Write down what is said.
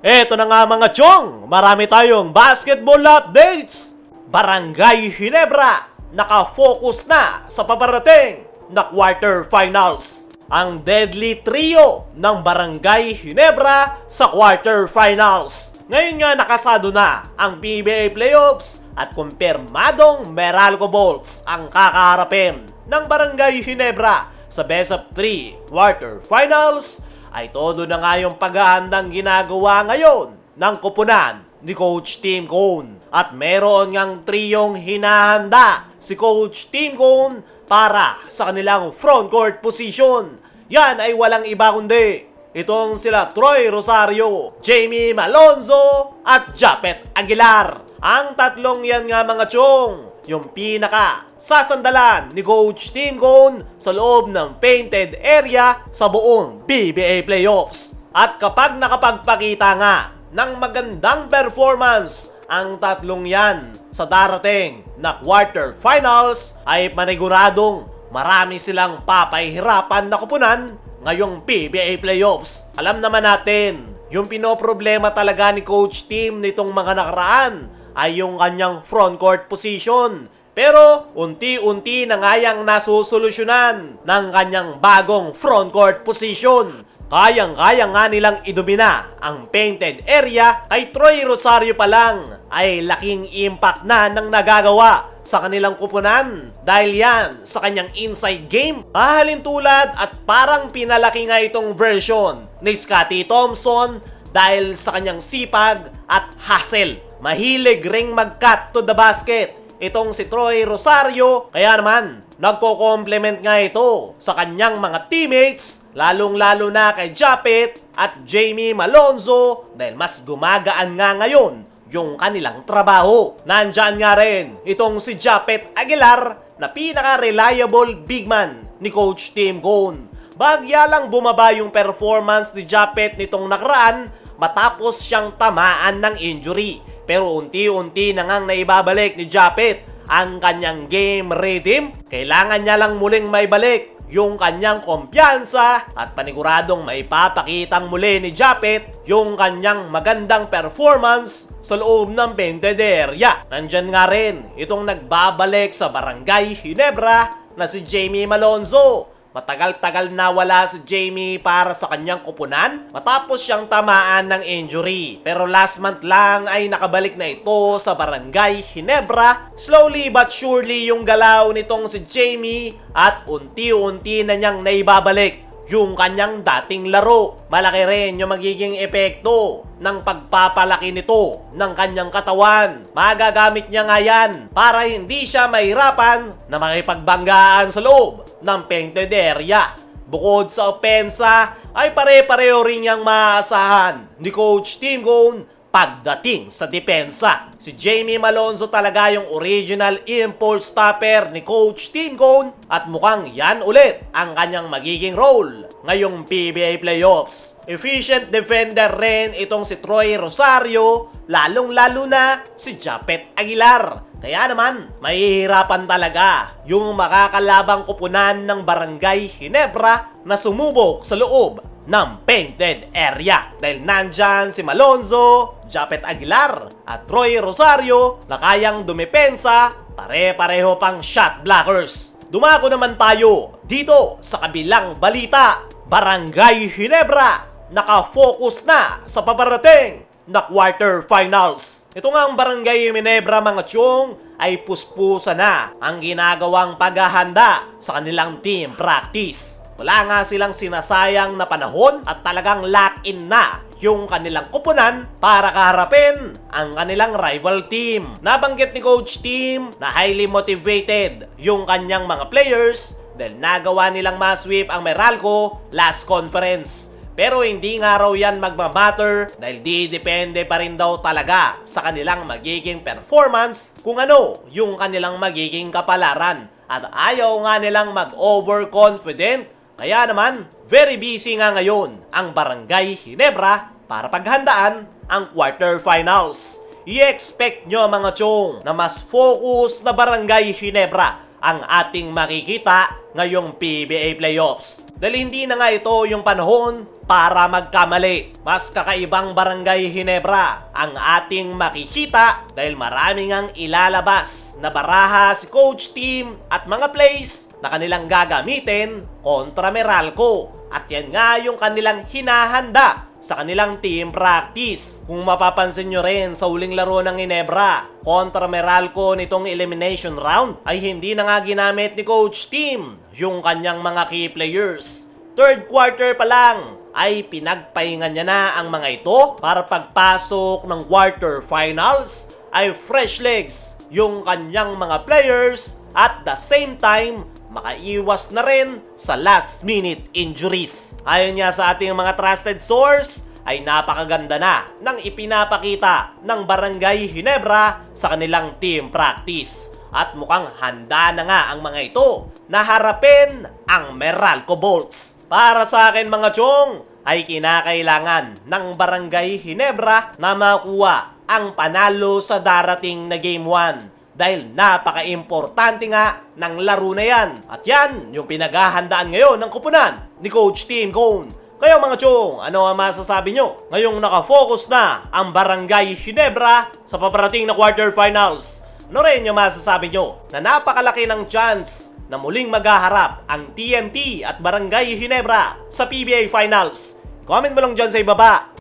Eto na nga mga chong, marami tayong basketball updates. Barangay Ginebra, nakafocus na sa paparating na quarterfinals. Ang deadly trio ng Barangay Ginebra sa quarterfinals. Ngayon nga nakasado na ang PBA playoffs at kumpirmadong Meralco Bolts ang kakaharapin ng Barangay Ginebra sa best of 3 quarterfinals. Ay todo na nga yung paghahandang ginagawa ngayon ng koponan ni Coach Tim Cone. At meron ngang triyong hinahanda si Coach Tim Cone para sa kanilang frontcourt position. Yan ay walang iba kundi itong sila Troy Rosario, Jamie Malonzo at Japet Aguilar. Ang tatlong yan nga mga chong, yung pinaka sasandalan ni Coach Tim Cone sa loob ng painted area sa buong PBA playoffs. At kapag nakapagpakita nga ng magandang performance ang tatlong yan sa darating na quarterfinals, ay paniguradong marami silang papahirapan na kupunan ngayong PBA playoffs. Alam naman natin, yung pinoproblema talaga ni Coach Tim nitong mga nakaraan ay yung kanyang frontcourt position. Pero unti-unti na nga yang nasusolusyonan ng kanyang bagong frontcourt position. Kayang-kaya nga nilang idumina ang painted area. Kay Troy Rosario pa lang ay laking impact na ng nagagawa sa kanilang kupunan dahil yan sa kanyang inside game. Mahalin tulad at parang pinalaki nga itong version ni Scottie Thompson dahil sa kanyang sipag at hustle. Mahilig ring mag-cut to the basket itong si Troy Rosario, kaya naman nagko-complement nga ito sa kanyang mga teammates, lalong-lalo na kay Japet at Jamie Malonzo dahil mas gumagaan nga ngayon yung kanilang trabaho. Nandyan nga rin itong si Japet Aguilar na pinaka-reliable big man ni Coach Tim Cone. Bagya lang bumaba yung performance ni Japet nitong nakaraan matapos siyang tamaan ng injury. Pero unti-unti na ngang naibabalik ni Japet ang kanyang game rhythm. Kailangan niya lang muling maibalik yung kanyang kumpiyansa at paniguradong maipapakitang muli ni Japet yung kanyang magandang performance sa loob ng painted area. Nandyan nga rin itong nagbabalik sa Barangay Ginebra na si Jamie Malonzo. Matagal-tagal na wala si Jamie para sa kanyang kupunan matapos siyang tamaan ng injury. Pero last month lang ay nakabalik na ito sa Barangay Ginebra. Slowly but surely yung galaw nitong si Jamie at unti-unti na niyang naibabalik yung kanyang dating laro. Malaki rin yung magiging epekto ng pagpapalaki nito ng kanyang katawan. Magagamit niya nga yan para hindi siya mahirapan na makipagbanggaan sa loob ng painted area. Bukod sa opensa, ay pare-pareho rin niyang maaasahan ni Coach Tim Cone pagdating sa depensa. Si Jamie Malonzo talaga yung original import stopper ni Coach Tim Cone at mukhang yan ulit ang kanyang magiging role ngayong PBA playoffs. Efficient defender rin itong si Troy Rosario, lalong-lalo na si Japet Aguilar. Kaya naman, mahihirapan talaga yung makakalabang kupunan ng Barangay Ginebra na sumubok sa loob ng painted area. Dahil nandyan si Malonzo, Japet Aguilar at Troy Rosario na kayang dumepensa, pare-pareho pang shot blockers. Dumako naman tayo dito sa kabilang balita. Barangay Ginebra nakafocus na sa paparating na quarterfinals. Ito nga ang Barangay Ginebra mga chong ay puspusa na ang ginagawang paghahanda sa kanilang team practice. Wala nga silang sinasayang na panahon at talagang lock-in na yung kanilang kupunan para kaharapin ang kanilang rival team. Nabanggit ni Coach Tim na highly motivated yung kanyang mga players dahil nagawa nilang ma-sweep ang Meralco last conference. Pero hindi nga raw yan magmamatter dahil depende pa rin daw talaga sa kanilang magiging performance kung ano yung kanilang magiging kapalaran. At ayaw nga nilang mag-overconfident. Kaya naman, very busy nga ngayon ang Barangay Ginebra para paghandaan ang quarterfinals. I-expect nyo mga chong na mas focus na Barangay Ginebra ang ating makikita ngayong PBA Playoffs. Dahil hindi na nga ito yung panahon para magkamali. Mas kakaibang Barangay Ginebra ang ating makikita dahil marami ngang ilalabas na baraha si coach team at mga plays na kanilang gagamitin kontra Meralco. At yan nga yung kanilang hinahanda sa kanilang team practice. Kung mapapansin nyo rin sa huling laro ng Ginebra kontra Meralco nitong elimination round ay hindi na nga ginamit ni coach team yung kanyang mga key players. Third quarter pa lang ay pinagpahingan niya na ang mga ito para pagpasok ng quarter finals ay fresh legs yung kanyang mga players at the same time makaiwas na rin sa last minute injuries. Ayon niya sa ating mga trusted source ay napakaganda na ng ipinapakita ng Barangay Ginebra sa kanilang team practice. At mukhang handa na nga ang mga ito na harapin ang Meralco Bolts. Para sa akin mga chong, ay kinakailangan ng Barangay Ginebra na makuha ang panalo sa darating na Game 1. Dahil napaka-importante nga ng laro na yan. At yan yung pinaghahandaan ngayon ng kupunan ni Coach Tim Cone. Kaya mga chong, ano ang masasabi nyo? Ngayong nakafocus na ang Barangay Ginebra sa paparating na quarterfinals. Ano rin yung masasabi nyo na napakalaki ng chance na muling maghaharap ang TNT at Barangay Ginebra sa PBA Finals? Comment mo lang dyan sa ibaba.